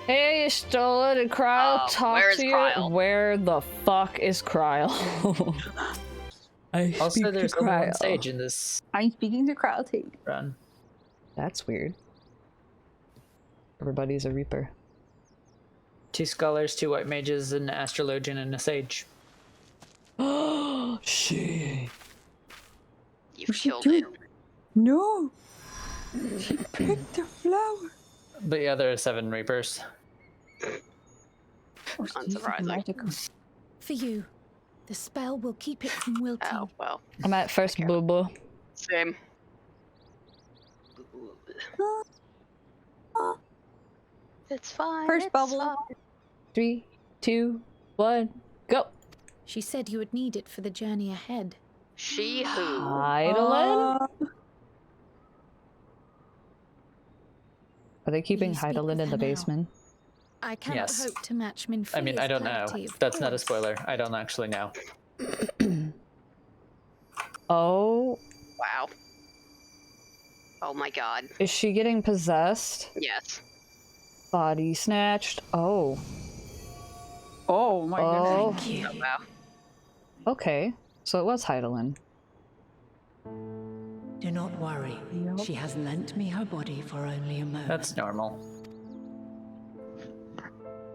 Hey, Stola, did Kryle talk to you? Kryle? Where the fuck is Kryle? I Also, speak there's to only Kryle. one stage in this I'm speaking to Kryle too. run. That's weird. Everybody's a reaper. 2 scholars, 2 white mages, an astrologian, and a sage. Oh, shit. You've killed it. No! She picked the flower! But yeah, there are 7 reapers. Unsurprising. For you, the spell will keep it from wilting. Oh, well. I'm at first Okay. boo-boo. Same. It's fine. First it's bubble. fine. 3, 2, 1, go! She said you would need it for the journey ahead. She who? Hydaelyn? Are they keeping You speak Hydaelyn with in the her now. basement? I cannot Yes. hope to match Minfilia's I mean, I don't know. clarity, of That's not a course. spoiler. I don't actually know. Oh, Wow. Oh my god. is she getting possessed? Yes. Body snatched? Oh. Oh my Oh. goodness. Thank you. Oh, wow. Okay, so it was Hydaelyn. Do not worry. Yep. She has lent me her body for only a moment. That's normal.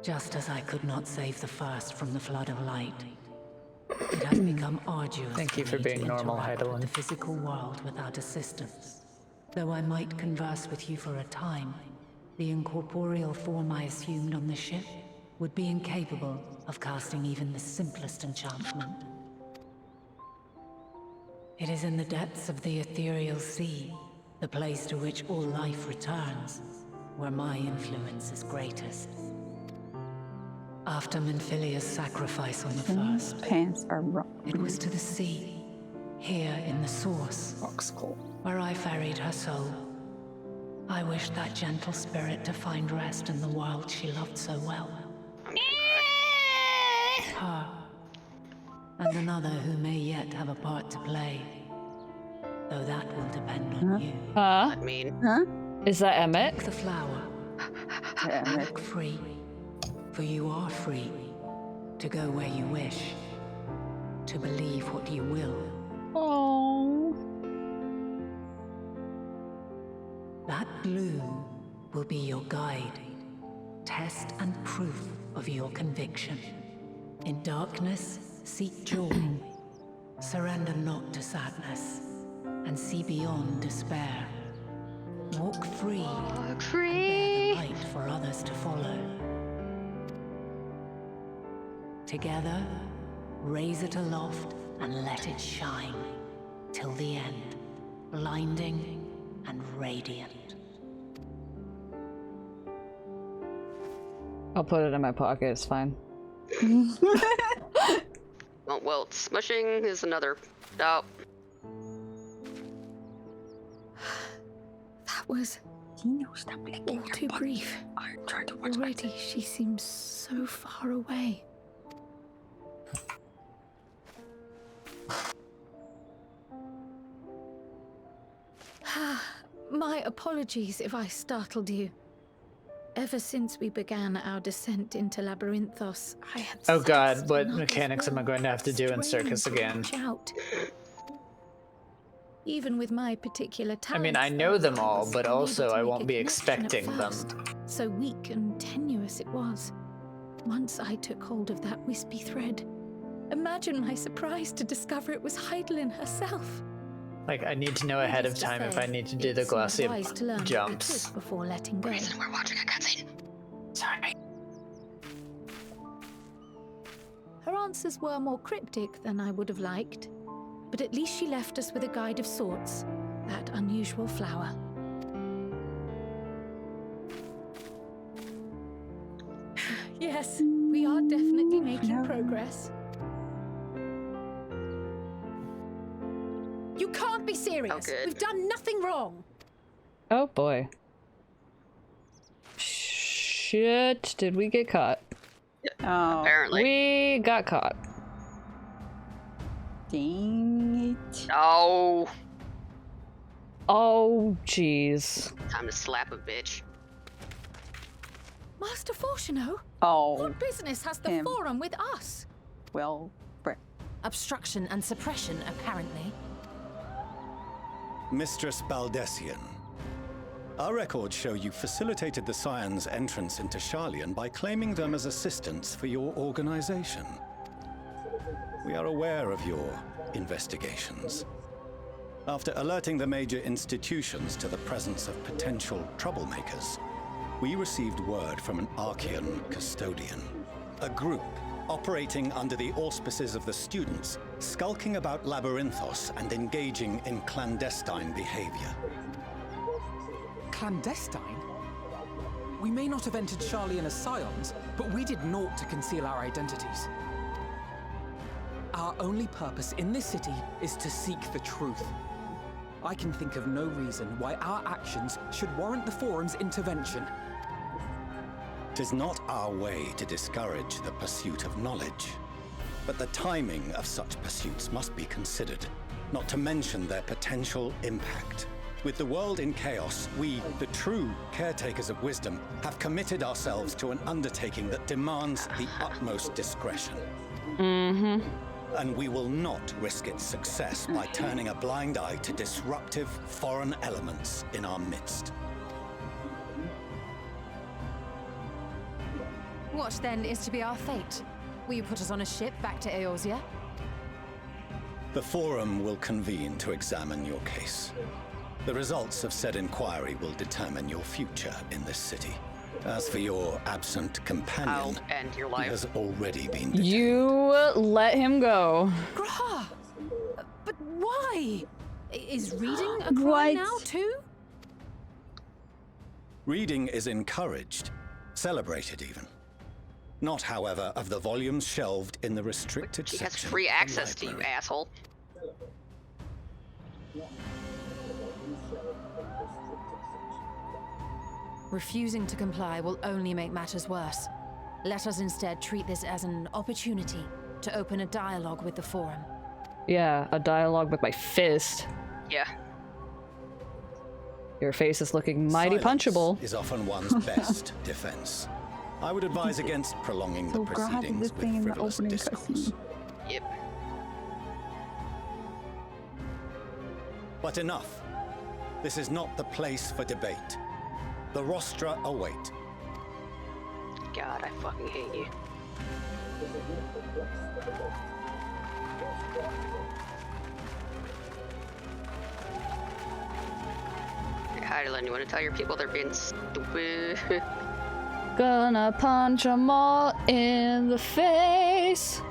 Just as I could not save the first from the flood of light. It has become arduous. Thank you for me being to normal, interact with Hydaelyn. the physical world without assistance. Though I might converse with you for a time, the incorporeal form I assumed on the ship would be incapable of casting even the simplest enchantment. It is in the depths of the ethereal sea, the place to which all life returns, where my influence is greatest. After Minfilia's sacrifice on the first, Pants are wrong. it was to the sea, here in the source, Oxcol. where I ferried her soul. I wished that gentle spirit to find rest in the world she loved so well. I'm gonna cry. Her, and another who may yet have a part to play. Though that will depend on you. Huh? I mean, Huh? Is that Emmett? Pick the flower, Yeah, walk free, for you are free to go where you wish, to believe what you will. Oh. That bloom will be your guide, test and proof of your conviction. In darkness, seek joy. Surrender not to sadness, and see beyond despair. Walk free, and bear the light for others to follow. Together, raise it aloft and let it shine, till the end, blinding and radiant. I'll put it in my pocket, it's fine. well, smushing is another. Oh, That was Dino, stop licking all your too butt. brief. I'm trying to watch my Already, she seems so far away. My apologies if I startled you. Ever since we began our descent into Labyrinthos, I had Oh god, sensed what not mechanics am I going to have to do in Circus strange again? reach out. Even with my particular I mean, talents, I know them I all, was but unable also to I make won't a be connection at expecting them. first. So weak and tenuous it was. Once I took hold of that wispy thread. Imagine my surprise to discover it was Hydaelyn herself. Like, I need to know ahead of Needless to time if say, I need to do it the seemed glossy wise to learn what we jumps. could before letting go. reason we're watching a cutscene. Sorry. Her answers were more cryptic than I would have liked, but at least she left us with a guide of sorts, that unusual flower. Yes, we are definitely making progress. You can't be serious. Oh, good. We've done nothing wrong. Oh boy. Shit, did we get caught? Oh, Apparently. We got caught. dang it. No. Oh, jeez. Time to slap a bitch. Master Fortuno? Oh, What business has the him. Forum with us? well, Obstruction and suppression, apparently. Mistress Baldessian, our records show you facilitated the Scions' entrance into Sharlayan by claiming them as assistants for your organization. We are aware of your investigations. After alerting the major institutions to the presence of potential troublemakers, we received word from an Archean custodian, a group operating under the auspices of the students, skulking about Labyrinthos and engaging in clandestine behavior. Clandestine? We may not have entered Sharlayan as Scions, but we did naught to conceal our identities. Our only purpose in this city is to seek the truth. I can think of no reason why our actions should warrant the Forum's intervention. 'Tis not our way to discourage the pursuit of knowledge, but the timing of such pursuits must be considered, not to mention their potential impact. With the world in chaos, we, the true caretakers of wisdom, have committed ourselves to an undertaking that demands the utmost discretion. And we will not risk its success by turning a blind eye to disruptive foreign elements in our midst. What then is to be our fate? Will you put us on a ship back to Eorzea? The Forum will convene to examine your case. The results of said inquiry will determine your future in this city. As for your absent companion, I'll end your he life. has already been detained. You let him go. Grah! But why? Is reading a crime What? now too? Reading is encouraged, celebrated even. Not, however, of the volumes shelved in the restricted He has section free of the access to you, library. asshole. Refusing to comply will only make matters worse. Let us instead treat this as an opportunity to open a dialogue with the Forum. Yeah, a dialogue with my fist. Yeah. Your face is looking mighty Silence punchable. is often one's best defense. I would advise against prolonging so the Grah had proceedings this thing in with the frivolous opening discourse. cutscene. Yep. But enough. This is not the place for debate. The rostra await. God, I fucking hate you. Hey, Hydaelyn, you want to tell your people they're being stupid? Gonna punch 'em all in the face.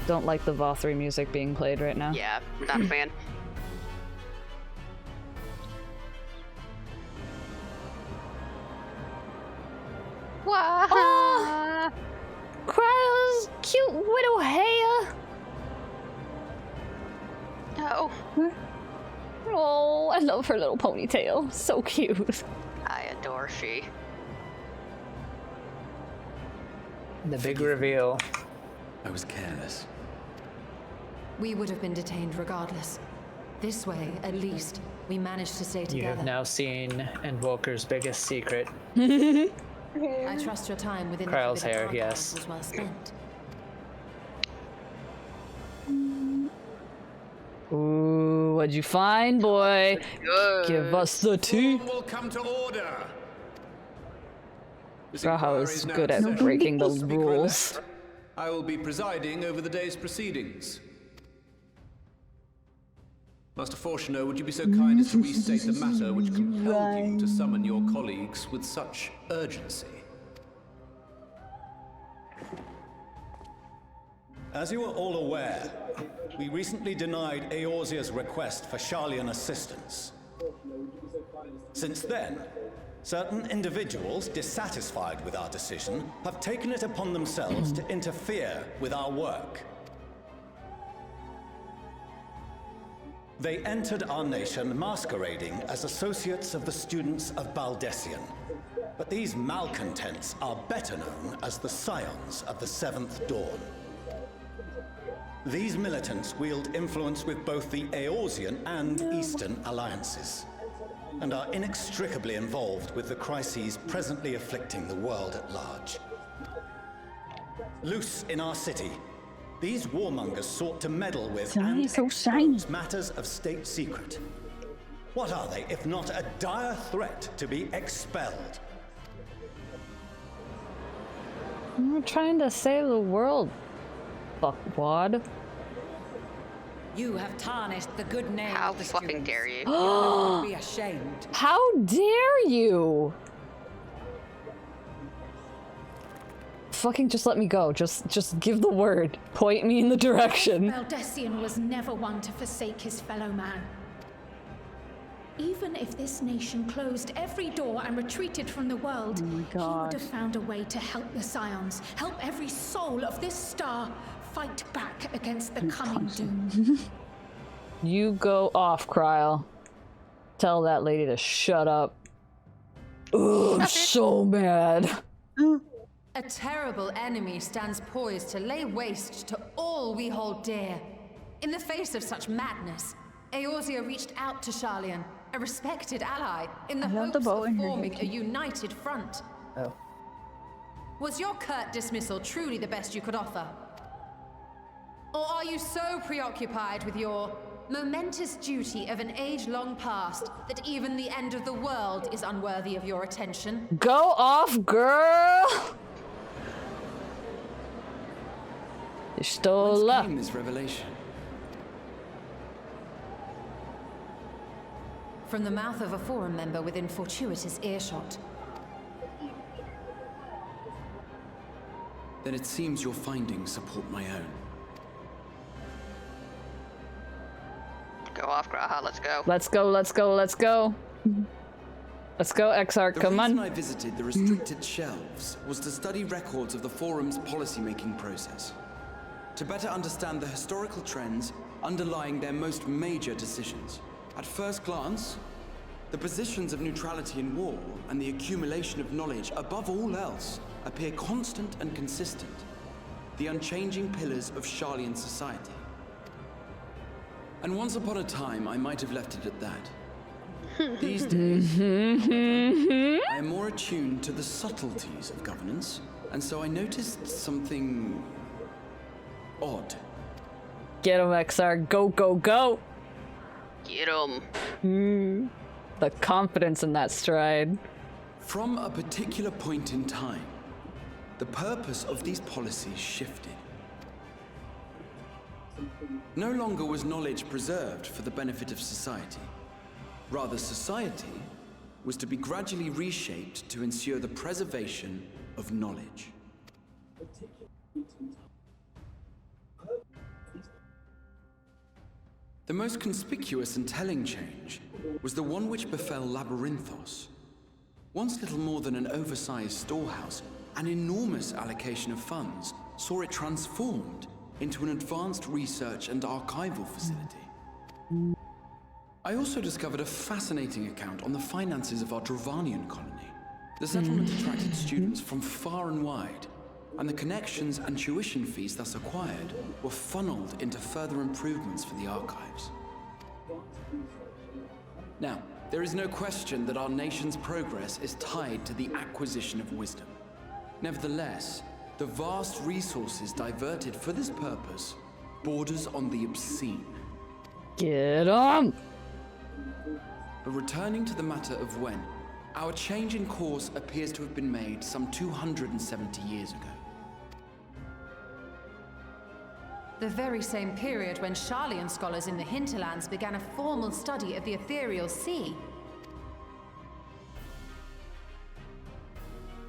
Don't like the Vothri music being played right now. Yeah, not a fan. Oh, Kryle's cute widow hair. No. Oh, I love her little ponytail. So cute. I adore she. The big reveal. I was careless. We would have been detained regardless. This way, at least, we managed to stay You together. have now seen Endwalker's biggest secret. I trust your time within Kryle's the Forbidden hair, Archives yes. was well spent. Ooh, what'd you find, boy? Good. Give us the tea. Will come to order. This Graha inquiry is now good in at session. breaking the Speaker rules. elect, I will be presiding over the day's proceedings. Master Fortuno, would you be so kind as to restate the matter which compelled you to summon your colleagues with such urgency? As you are all aware, we recently denied Eorzea's request for Sharlayan assistance. Since then, certain individuals dissatisfied with our decision have taken it upon themselves to interfere with our work. They entered our nation masquerading as associates of the students of Baldessian. But these malcontents are better known as the Scions of the Seventh Dawn. These militants wield influence with both the Eorzean and Eastern alliances. and are inextricably involved with the crises presently afflicting the world at large. Loose in our city, these warmongers sought to meddle with and expose matters of state secret. What are they, if not a dire threat to be expelled? We're trying to save the world, fuckwad. You have tarnished the good name How of the fucking students. dare you? You would be ashamed. How dare you? Fucking just let me go. Just give the word. Point me in the direction. Valdesian was never one to forsake his fellow man. Even if this nation closed every door and retreated from the world, he would have found a way to help the Scions, help every soul of this star fight back against the coming doom. You go off, Kryl. Tell that lady to shut up. Ugh, I'm so mad. A terrible enemy stands poised to lay waste to all we hold dear. In the face of such madness, Eorzea reached out to Sharlayan, a respected ally, in the hopes of forming a united front. Oh. Was your curt dismissal truly the best you could offer? Or are you so preoccupied with your momentous duty of an age long past that even the end of the world is unworthy of your attention? Go off, girl! You stole Whence came this revelation? From the mouth of a Forum member within fortuitous earshot. Then it seems your findings support my own. Go off, Graha, let's go. Let's go, let's go, let's go. Let's go, Exarch, come on. The reason I visited the restricted shelves was to study records of the Forum's policymaking process. To better understand the historical trends underlying their most major decisions. At first glance, the positions of neutrality in war and the accumulation of knowledge above all else appear constant and consistent, the unchanging pillars of Sharlayan society. And once upon a time, I might have left it at that. These days, however, I am more attuned to the subtleties of governance, and so I noticed something odd. Get him, Exarch. Go, go, go! Get him. The confidence in that stride. From a particular point in time, the purpose of these policies shifted. No longer was knowledge preserved for the benefit of society. Rather, society was to be gradually reshaped to ensure the preservation of knowledge. The most conspicuous and telling change was the one which befell Labyrinthos. Once little more than an oversized storehouse, an enormous allocation of funds saw it transformed into an advanced research and archival facility. I also discovered a fascinating account on the finances of our Dravanian colony. The settlement attracted students from far and wide, and the connections and tuition fees thus acquired were funneled into further improvements for the archives. Now, there is no question that our nation's progress is tied to the acquisition of wisdom. Nevertheless, the vast resources diverted for this purpose borders on the obscene. Get on! But returning to the matter of when, our change in course appears to have been made some 270 years ago. The very same period when Sharlayan scholars in the hinterlands began a formal study of the ethereal sea.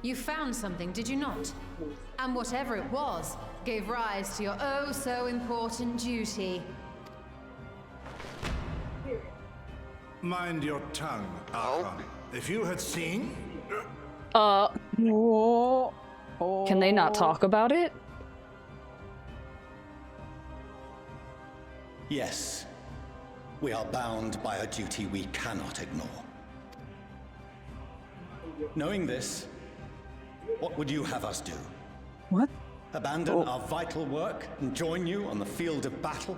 You found something, did you not? And whatever it was, gave rise to your oh-so-important duty. Mind your tongue, Archon. If you had seen... Can they not talk about it? Yes. We are bound by a duty we cannot ignore. Knowing this, what would you have us do? What? Abandon our vital work and join you on the field of battle?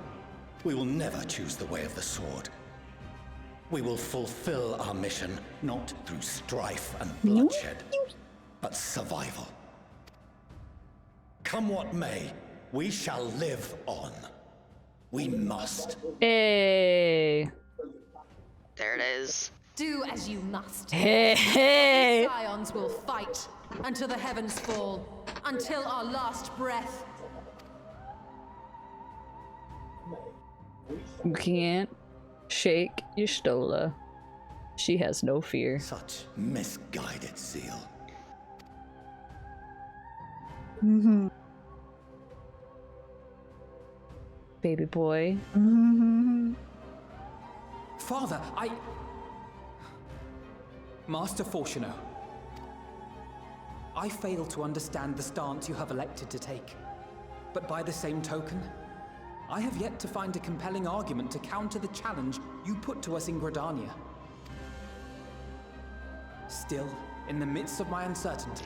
We will never choose the way of the sword. We will fulfill our mission, not through strife and bloodshed, but survival. Come what may, we shall live on. We must. Hey. There it is. Do as you must. Hey, hey. The Scions will fight until the heavens fall, until our last breath. You can't shake your Stola. She has no fear. Such misguided zeal. Baby boy. Father, Master Fortuno, I fail to understand the stance you have elected to take. But by the same token, I have yet to find a compelling argument to counter the challenge you put to us in Gridania. Still, in the midst of my uncertainty,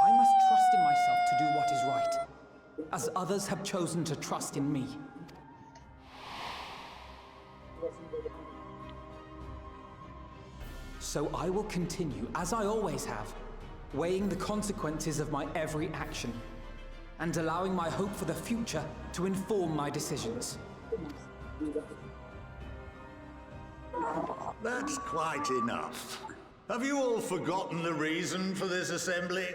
I must trust in myself to do what is right, as others have chosen to trust in me. So I will continue, as I always have, weighing the consequences of my every action, and allowing my hope for the future to inform my decisions. That's quite enough. Have you all forgotten the reason for this assembly?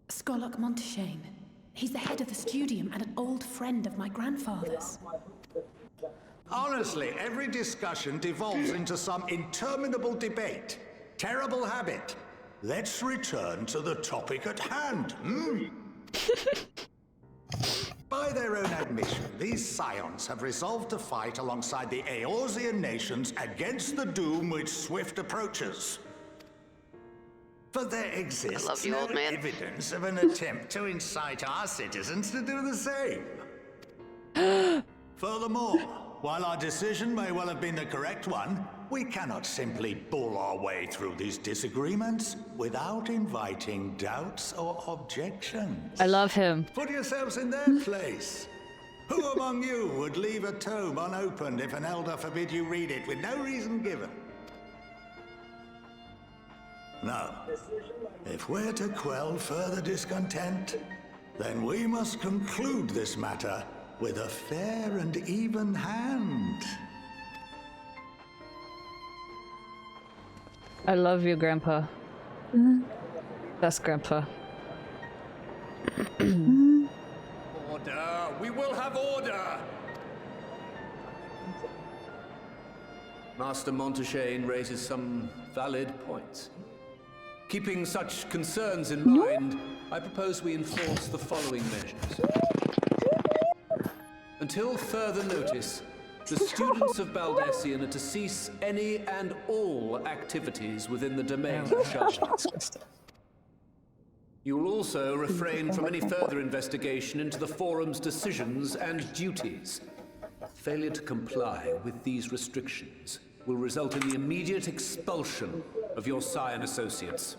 Skolok Monteshane. He's the head of the studium and an old friend of my grandfather's. Honestly, every discussion devolves into some interminable debate. Terrible habit. Let's return to the topic at hand, By their own admission, these Scions have resolved to fight alongside the Eorzean nations against the doom which swift approaches. But there exists no evidence of an attempt to incite our citizens to do the same. Furthermore, while our decision may well have been the correct one, we cannot simply bull our way through these disagreements without inviting doubts or objections. I love him. Put yourselves in their place. Who among you would leave a tome unopened if an elder forbid you read it with no reason given? Now, if we're to quell further discontent, then we must conclude this matter with a fair and even hand. I love you, Grandpa. That's Grandpa. Order! We will have order! Master Monteshane raises some valid points. Keeping such concerns in mind, I propose we enforce the following measures. Until further notice, the students of Baldesion are to cease any and all activities within the domain of Sharlayan. You will also refrain from any further investigation into the Forum's decisions and duties. Failure to comply with these restrictions will result in the immediate expulsion of your Scion associates.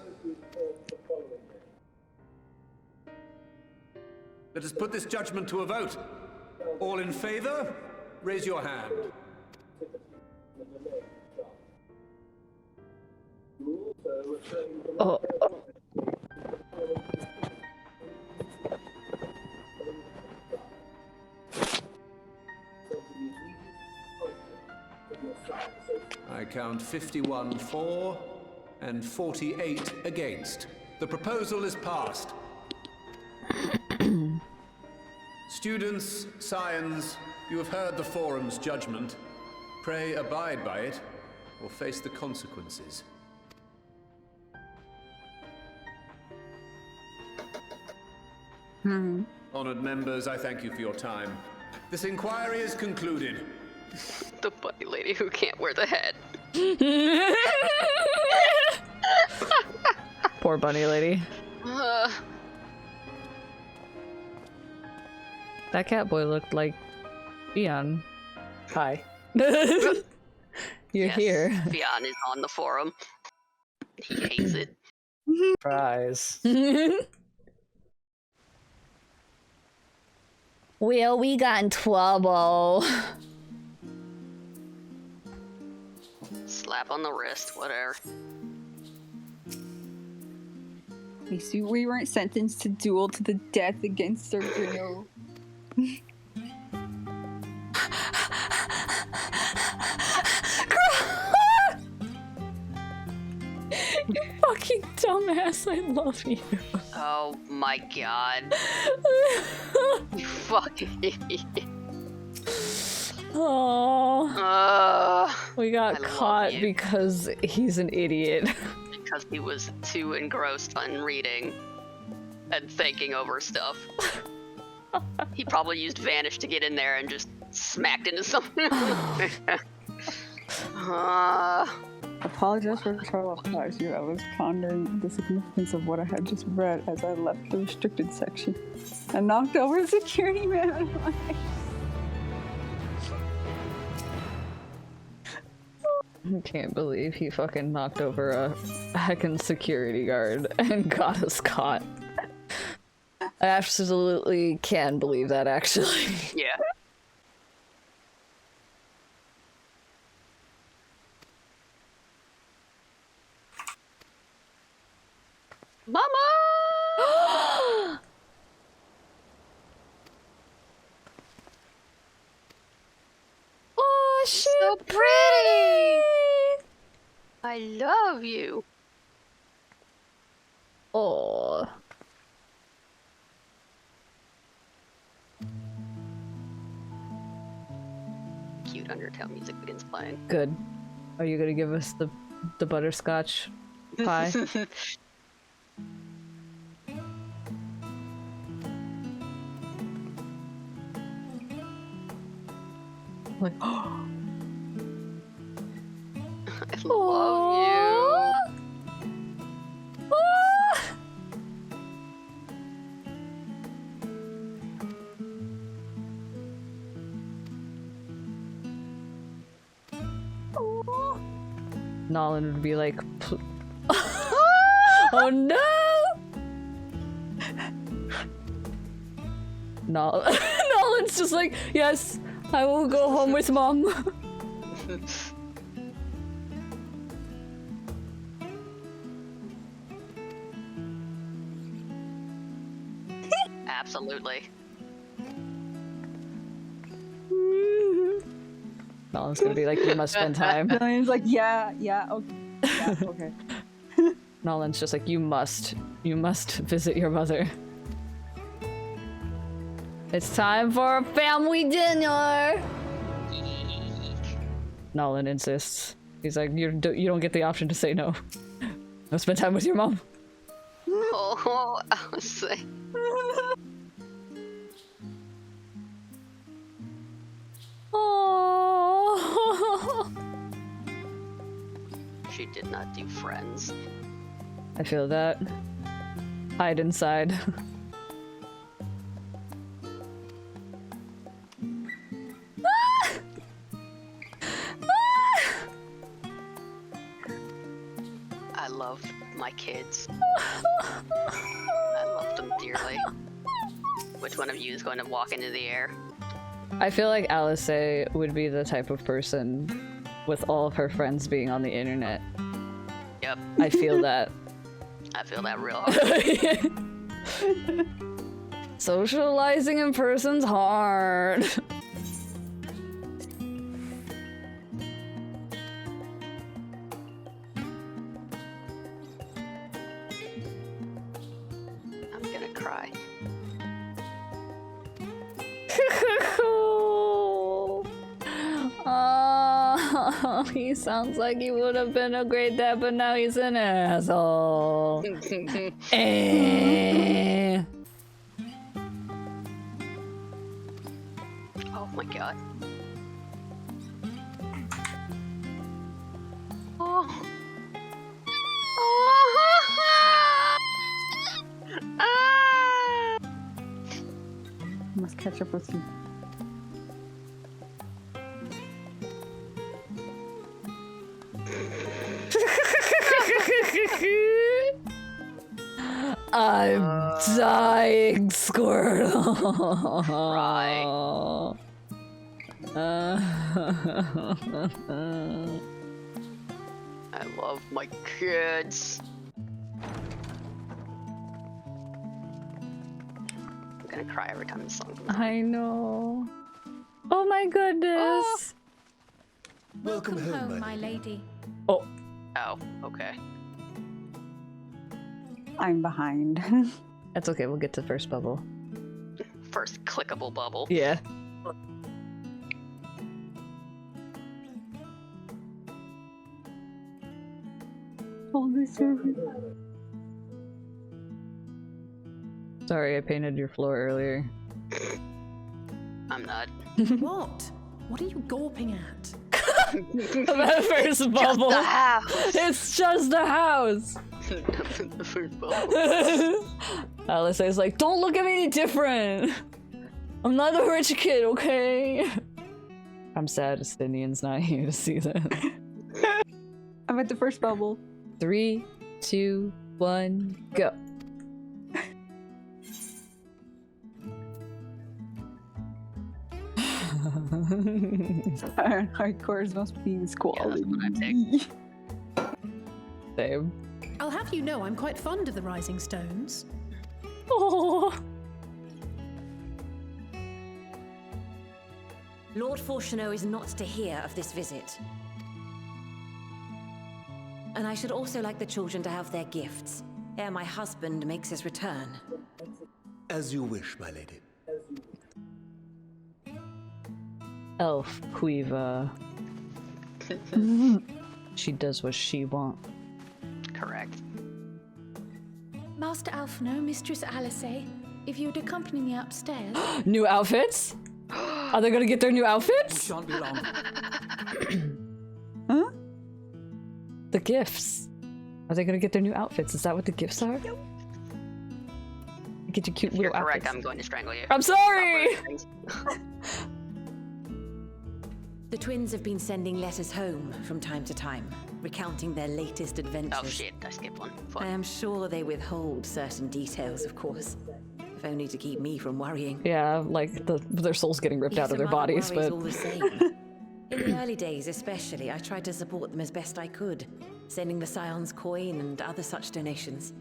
Let us put this judgment to a vote. All in favor, raise your hand. Oh. I count 51 for and 48 against. The proposal is passed. Students, Scions, you have heard the Forum's judgment. Pray abide by it, or face the consequences. Honored members, I thank you for your time. This inquiry is concluded. The bunny lady who can't wear the head. Poor bunny lady. That cat boy looked like Fion. Hi. You're here. Fion is on the forum. He hates it. Surprise. Well, we got in trouble. Slap on the wrist, whatever. We see we weren't sentenced to duel to the death against Sergio. You fucking dumbass, I love you. Oh my god. You fucking idiot. Oh, we got I love caught you. because he's an idiot. Because he was too engrossed on reading and thinking over stuff. He probably used Vanish to get in there and just smacked into something. Apologize for traumatizing you. I was pondering the significance of what I had just read as I left the restricted section and knocked over a security man. I can't believe he fucking knocked over a heckin' security guard and got us caught. I absolutely can believe that, actually. Yeah. Mama! Oh, shit! So pretty! I love you. Oh. Cute Undertale music begins playing. Good. Are you gonna give us the butterscotch pie? Like, I love you. Nolan would be like, oh no! Nolan's just like, yes, I will go home with mom. Absolutely. Nolan's gonna be like, you must spend time. Lillian's like, yeah, okay. Yeah, okay. Nolan's just like, you must visit your mother. It's time for a family dinner! Nolan insists. He's like, you don't get the option to say no. I'll spend time with your mom. Oh, I was saying. Oh. She did not do Friends. I feel that. Hide inside. I love my kids. I love them dearly. Which one of you is going to walk into the air? I feel like Alice would be the type of person with all of her friends being on the internet. Yep. I feel that. I feel that real hard. Socializing in person's hard. I'm gonna cry. Oh, he sounds like he would have been a great dad, but now he's an asshole. Oh my god. Oh. Must catch up with you. I'm dying, Squirtle. Right. I love my kids. I'm gonna cry every time this song comes on. I know. Oh my goodness. Welcome home, my lady. Oh. Oh, okay. I'm behind. That's okay, we'll get to first bubble. First clickable bubble. Yeah. Sorry, I painted your floor earlier. I'm not. What? What are you gawping at? That first bubble. Just the house. It's just a house. The first bubble. Alice is like, don't look at me any different. I'm not a rich kid, okay? I'm sad Estinian's not here to see that. I'm at the first bubble. 3, 2, 1, go. Hardcore's must be quality. Same. I'll have you know I'm quite fond of the Rising Stones. Oh. Lord Fortuneau is not to hear of this visit. And I should also like the children to have their gifts, ere my husband makes his return. As you wish, my lady. Elf Quiva. She does what she wants. Correct. Master Alphino, Mistress Alice, if you'd accompany me upstairs. New outfits? Are they gonna get their new outfits? Shan't be long. Huh? The gifts. Are they gonna get their new outfits? Is that what the gifts are? Get your cute If you're little correct, outfits. I'm going to strangle you. I'm sorry! The twins have been sending letters home from time to time, recounting their latest adventures. Oh shit, I skipped one. Fuck. I am sure they withhold certain details, of course, if only to keep me from worrying. Yeah, like their souls getting ripped out of their bodies, but All the same. In the early days especially, I tried to support them as best I could, sending the Scion's coin and other such donations.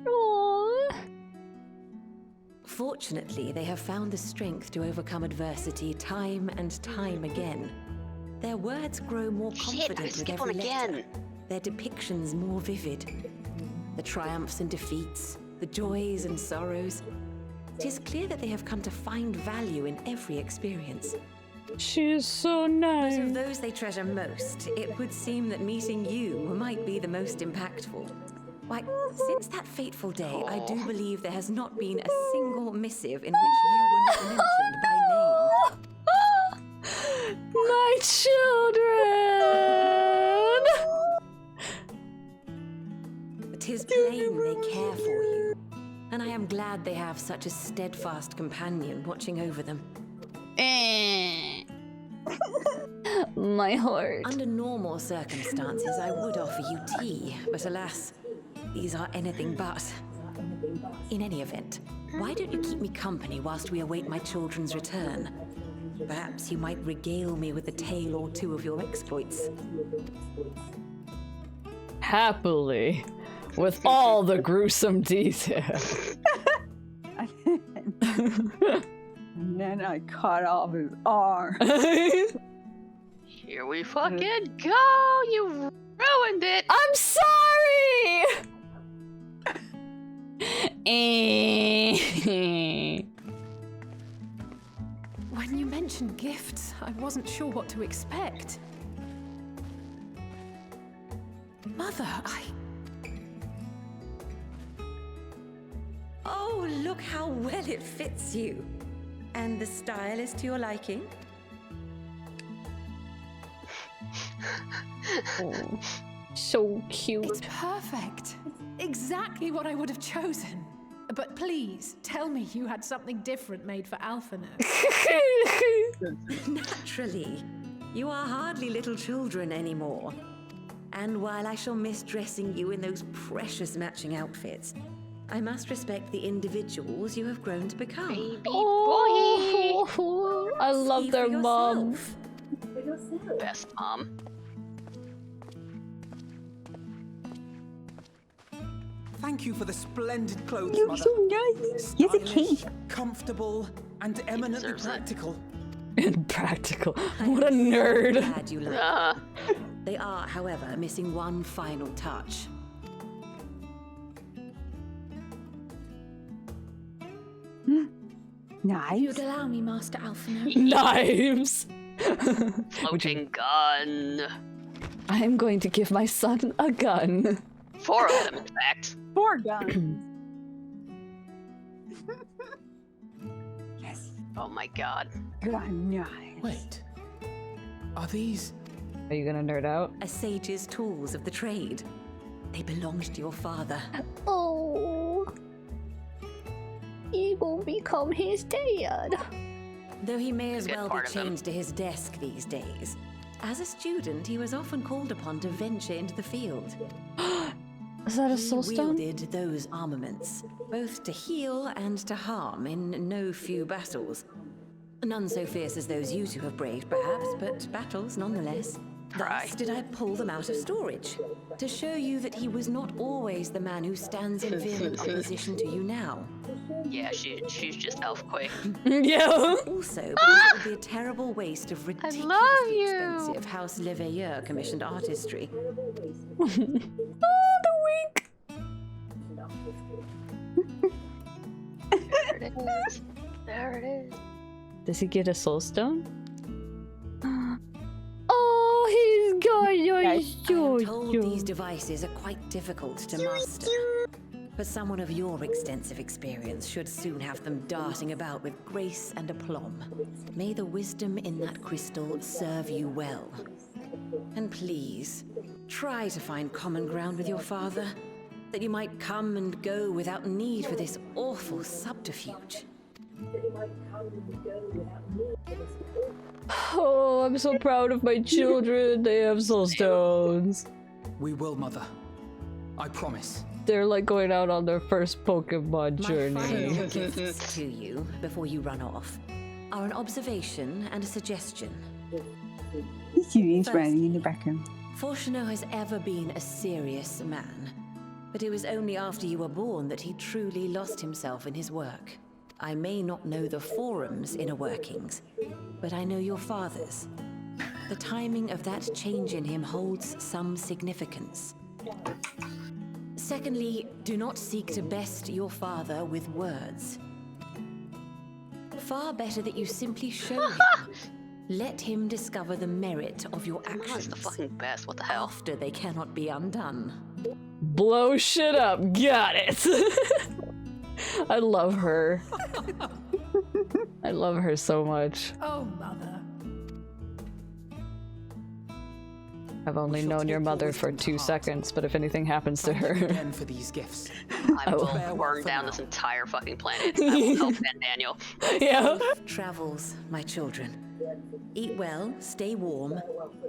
Aww. Fortunately, they have found the strength to overcome adversity time and time again. Their words grow more confident with skip every one letter. again. Their depictions more vivid. The triumphs and defeats, the joys and sorrows. It is clear that they have come to find value in every experience. She is so nice. But of those they treasure most, it would seem that meeting you might be the most impactful. Why, since that fateful day, I do believe there has not been a single missive in which you were not mentioned by name. My children! It is plain they care for you, and I am glad they have such a steadfast companion watching over them. My heart. Under normal circumstances, I would offer you tea, but alas, these are anything but. In any event, why don't you keep me company whilst we await my children's return? Perhaps you might regale me with a tale or two of your exploits. Happily, with all the gruesome details. And then I cut off his arm. Here we fucking go! You ruined it! I'm sorry! When you mentioned gifts, I wasn't sure what to expect. Mother, Oh, look how well it fits you. And the style is to your liking? Oh, so cute. It's perfect. Exactly what I would have chosen. But please, tell me you had something different made for Alphino. Naturally. You are hardly little children anymore. And while I shall miss dressing you in those precious matching outfits, I must respect the individuals you have grown to become. Baby Oh, I love their mom. Best mom. Thank you for the splendid clothes, You're Mother. so nice. You're the king. Stylish, comfortable, and eminently deserves it. practical. And practical. What a nerd. Glad you like Ah. They are, however, missing one final touch. If Nice. you'd allow me, Master Alphino. Knives. Floating gun. I am going to give my son a gun. 4 of them, in fact. 4 guns. Yes. Oh my god. Nice. Wait. Are these... Are you gonna nerd out? A sage's tools of the trade. They belonged to your father. Oh. He will become his dad. Though he may as Good well be part of him. chained to his desk these days. As a student, he was often called upon to venture into the field. Is that a He soul stone? wielded those armaments, both to heal and to harm in no few battles. None so fierce as those you two have braved, perhaps, but battles nonetheless. Cry. Thus did I pull them out of storage, to show you that he was not always the man who stands in vehement opposition to you now. Yeah, she's just Elfquake. Yeah. Also, because it would be a terrible waste of ridiculously love you. expensive House Leveilleur commissioned artistry. Oh, the wink. There it is. There it is. Does he get a soul stone? Oh, he's got your I am soul told these stone. devices are quite difficult to master. But someone of your extensive experience should soon have them darting about with grace and aplomb. May the wisdom in that crystal serve you well. And please, try to find common ground with your father, that you might come and go without need for this awful subterfuge. Oh, I'm so proud of my children. They have soul stones. We will, Mother. I promise. They're like going out on their first Pokemon My journey. final gifts to you, before you run off, are an observation and a suggestion. He's First. running in the background. Fortuno has ever been a serious man, but it was only after you were born that he truly lost himself in his work. I may not know the Forum's inner workings, but I know your father's. The timing of that change in him holds some significance. Secondly, do not seek to best your father with words. Far better that you simply show him. Let him discover the merit of your That's actions. the fucking best. What the hell? After they cannot be undone. Blow shit up. Got it. I love her. I love her so much. Oh, Mother. I've only known your mother for 2 seconds, but if anything happens to her... Again for these gifts. I will Farewell burn for down now. this entire fucking planet. I will help Ben Daniel. Yeah. Travels, my children. Eat well, stay warm,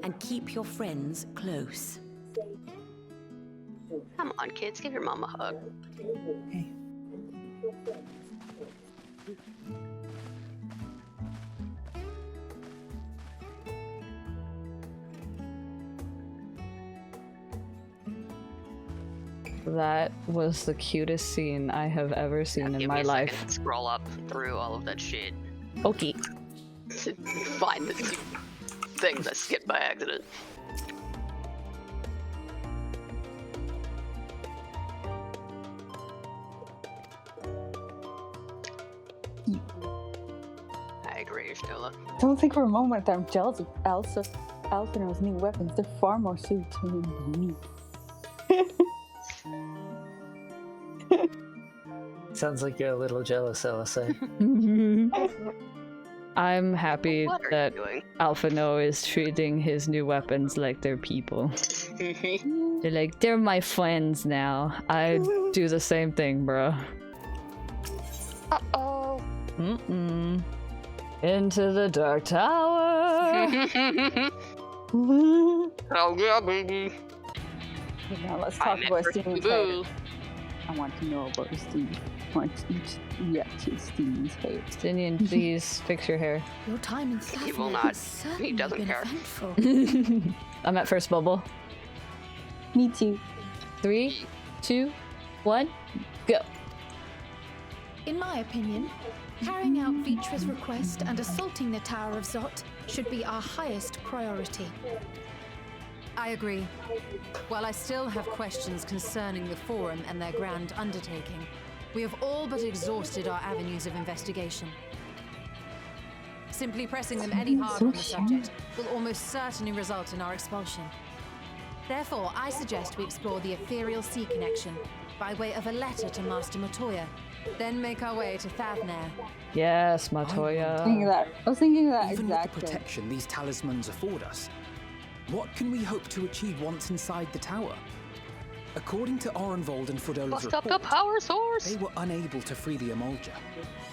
and keep your friends close. Come on, kids. Give your mom a hug. That was the cutest scene I have ever seen in Give my me a life. second to scroll up through all of that shit Okay. to find the 2 things I skipped by accident. I agree, Stola. Don't think for a moment that I'm jealous of Alphino's new weapons. They're far more suited to him than me. Sounds like you're a little jealous, LSA. I'm happy What are that you doing? Alphino is treating his new weapons like they're people. They're like, they're my friends now. I do the same thing, bro. Uh-oh. Mm-mm. Into the Dark Tower. Oh yeah, baby. Now let's I talk met about Ricky Steven Boo. I want to know about Steve. I want to react to Steve's hair. Stinian, please fix your hair. Your time in He will Thavnair not. has certainly He doesn't been care. eventful. I'm at first bubble. Me too. 3, 2, 1, go. In my opinion, carrying out Vitra's request and assaulting the Tower of Zot should be our highest priority. I agree. While I still have questions concerning the Forum and their grand undertaking, we have all but exhausted our avenues of investigation. Simply pressing them any harder on the subject will almost certainly result in our expulsion. Therefore, I suggest we explore the ethereal sea connection by way of a letter to Master Matoya, then make our way to Thavnair. Yes, Matoya. I was thinking that Even exact with the protection these talismans afford us, what can we hope to achieve once inside the tower? According to Orenvold and Frodola's Bust up report, the power source! they were unable to free the Emolja.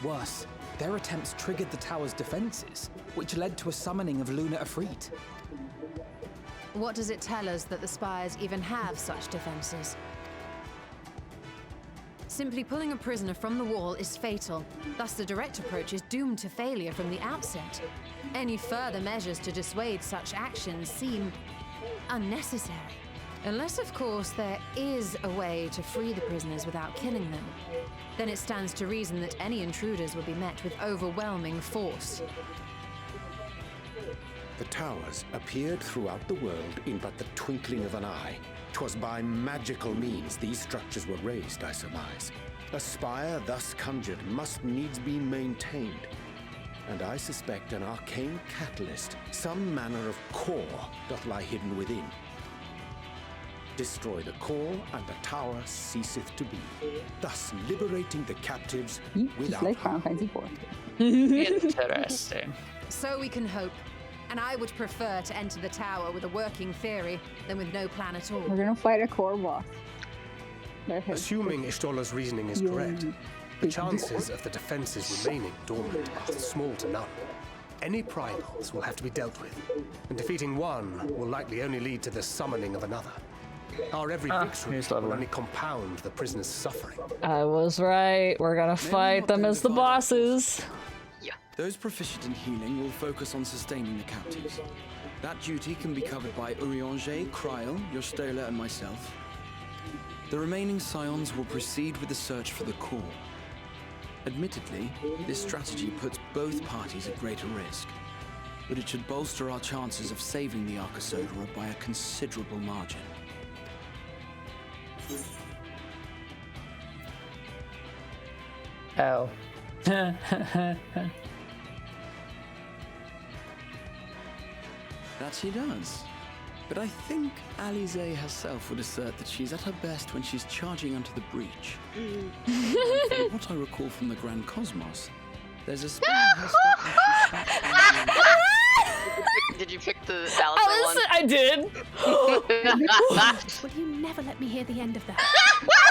Worse, their attempts triggered the tower's defenses, which led to a summoning of Luna Afrit. What does it tell us that the Spires even have such defenses? Simply pulling a prisoner from the wall is fatal, thus the direct approach is doomed to failure from the outset. Any further measures to dissuade such actions seem unnecessary. Unless, of course, there is a way to free the prisoners without killing them. Then it stands to reason that any intruders will be met with overwhelming force. The towers appeared throughout the world in but the twinkling of an eye. 'Twas by magical means these structures were raised, I surmise. A spire thus conjured must needs be maintained. And I suspect an arcane catalyst, some manner of core, doth lie hidden within. Destroy the core, and the tower ceaseth to be, thus liberating the captives without like Final Fantasy IV. Interesting. So we can hope. And I would prefer to enter the tower with a working theory than with no plan at all. We're gonna fight a core boss. Assuming Ishtola's reasoning is correct, the chances of the defenses remaining dormant are small to none. Any primals will have to be dealt with, and defeating one will likely only lead to the summoning of another. Our every victory will only compound the prisoner's suffering. I was right. We're gonna fight them as the bosses. Those proficient in healing will focus on sustaining the captives. That duty can be covered by Urianger, Kryl, Yostola, and myself. The remaining scions will proceed with the search for the core. Admittedly, this strategy puts both parties at greater risk, but it should bolster our chances of saving the Arcosodra by a considerable margin. Oh. That she does. But I think Alize herself would assert that she's at her best when she's charging onto the breach. From what I recall from the Grand Cosmos, there's a spell in her stat. Did you pick the Alize one? I did. Will you never let me hear the end of that?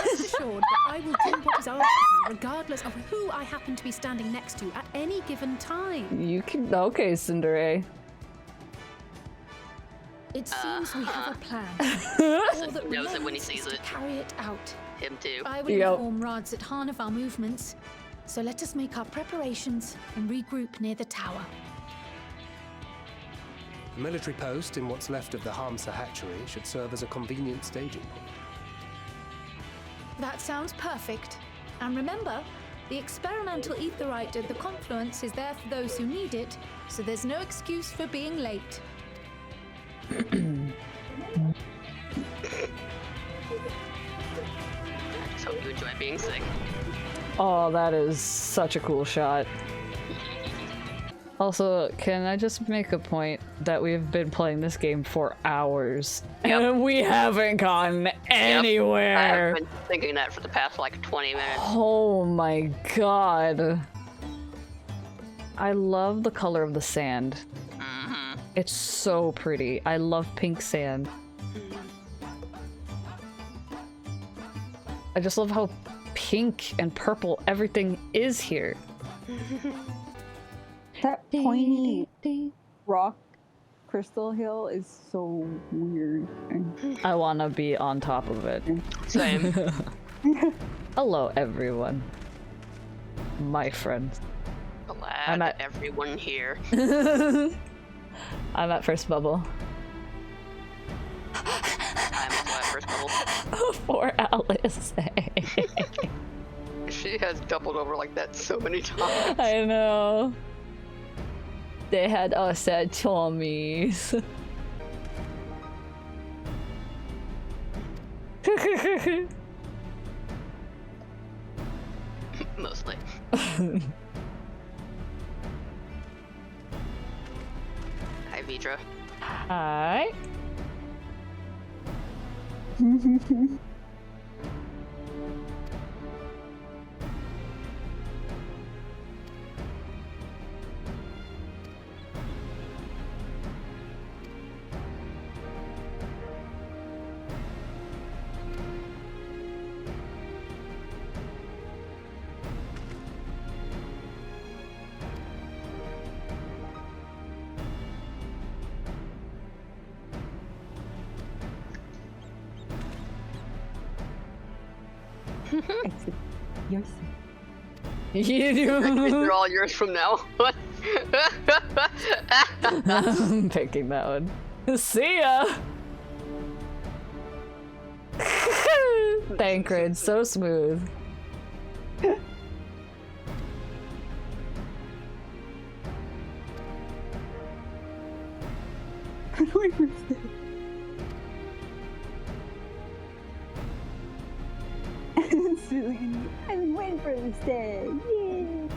Rest assured that I will do what is asked of me, regardless of who I happen to be standing next to at any given time. You can. Okay, Cinderay. It seems we have a plan. All that Knows it when he remains sees is it. to carry it out. Him too. I will inform Rads at Han of our movements, so let us make our preparations and regroup near the tower. The military post in what's left of the Hamsa hatchery should serve as a convenient staging point. That sounds perfect. And remember, the experimental aetheryte at the confluence is there for those who need it, so there's no excuse for being late. I just hope you enjoy being sick. Oh, that is such a cool shot. Also, can I just make a point that we've been playing this game for hours and we haven't gotten anywhere? I've been thinking that for the past like 20 minutes. Oh my god. I love the color of the sand. It's so pretty. I love pink sand. I just love how pink and purple everything is here. That pointy rock crystal hill is so weird. I want to be on top of it. Same. Hello, everyone. My friends. Glad everyone here. I'm at first bubble. I'm also at first bubble. For Alice. She has doubled over like that so many times. I know. They had us at Tommy's. Mostly. Hi, Vidra. Hi. Yours. They're all yours from now on. I'm picking that one. See ya! Thancred, so smooth. I've been waiting for this day. Yay!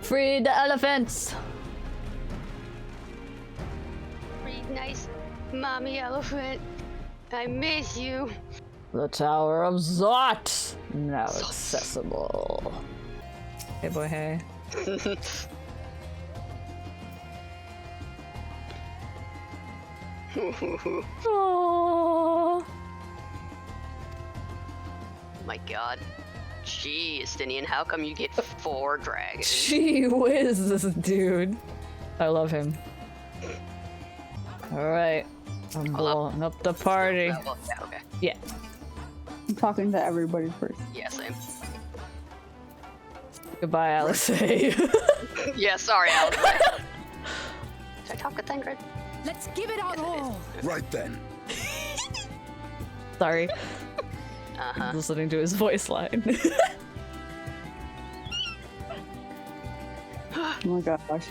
Free the elephants! Nice, mommy elephant. I miss you. The Tower of Zot! Now accessible. Hey boy, hey. Oh my god. Gee, Justinian, how come you get 4 dragons? Gee whiz, this dude. I love him. Alright. I'm blowing up the party. Oh, yeah, okay. Yeah. I'm talking to everybody first. Yeah, same. Goodbye, Alice. Yeah, sorry, Alice. Should I talk with Thancred? Let's give it our all. Right then. Sorry. I'm listening to his voice line. Oh my gosh.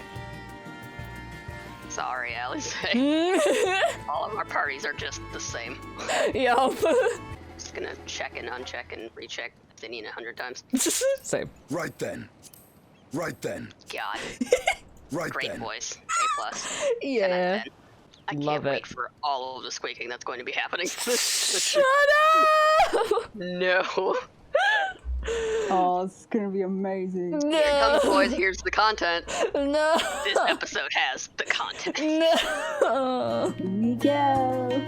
Sorry, Alice. All of our parties are just the same. Yup. Just gonna check and uncheck and recheck Justinian 100 times. Same. Right then. Right then. God. Right Great then. voice. A+. Yeah. 10 out of 10. I Love can't it. wait for all of the squeaking that's going to be happening. Shut up! No. Oh, it's gonna be amazing. No. Here it comes, boys. Here's the content. No. This episode has the content. No. Here we go.